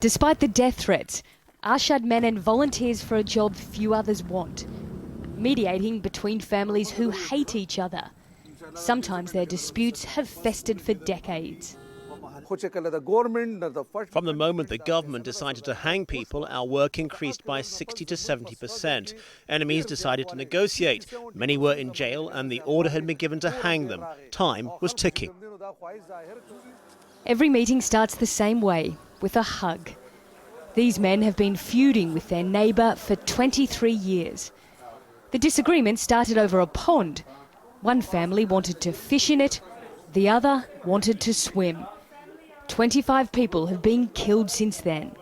Despite the death threats, Arshad Menon volunteers for a job few others want, mediating between families who hate each other. Sometimes their disputes have festered for decades. From the moment the government decided to hang people, our work increased by 60 to 70%. Enemies decided to negotiate. Many were in jail and the order had been given to hang them. Time was ticking. Every meeting starts the same way, with a hug. These men have been feuding with their neighbour for 23 years. The disagreement started over a pond. One family wanted to fish in it, the other wanted to swim. 25 people have been killed since then.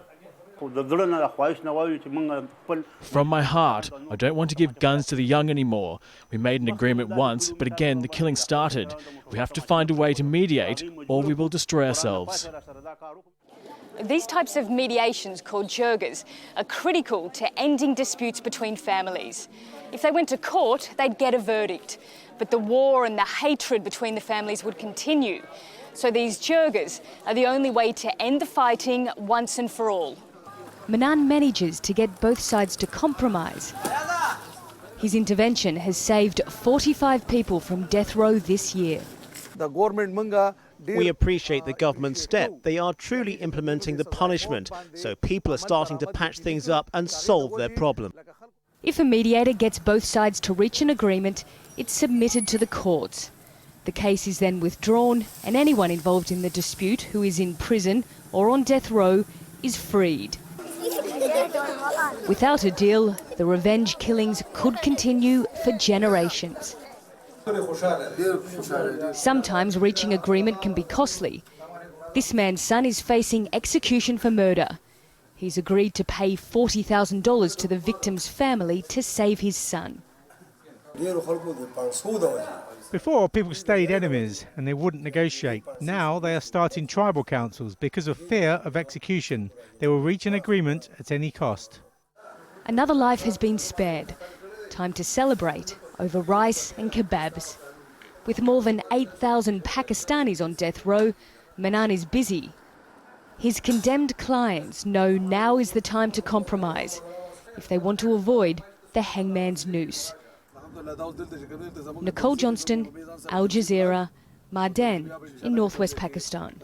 From my heart, I don't want to give guns to the young anymore. We made an agreement once, but again the killing started. We have to find a way to mediate or we will destroy ourselves. These types of mediations, called jirgas, are critical to ending disputes between families. If they went to court, they'd get a verdict. But the war and the hatred between the families would continue. So these jirgas are the only way to end the fighting once and for all. Menon manages to get both sides to compromise. His intervention has saved 45 people from death row this year. We appreciate the government's step. They are truly implementing the punishment, so people are starting to patch things up and solve their problem. If a mediator gets both sides to reach an agreement, it's submitted to the courts. The case is then withdrawn and anyone involved in the dispute who is in prison or on death row is freed. Without a deal, the revenge killings could continue for generations. Sometimes reaching agreement can be costly. This man's son is facing execution for murder. He's agreed to pay $40,000 to the victim's family to save his son. Before, people stayed enemies and they wouldn't negotiate. Now they are starting tribal councils because of fear of execution. They will reach an agreement at any cost. Another life has been spared. Time to celebrate over rice and kebabs. With more than 8,000 Pakistanis on death row, Menon is busy. His condemned clients know now is the time to compromise if they want to avoid the hangman's noose. Nicole Johnston, Al Jazeera, Mardan in northwest Pakistan.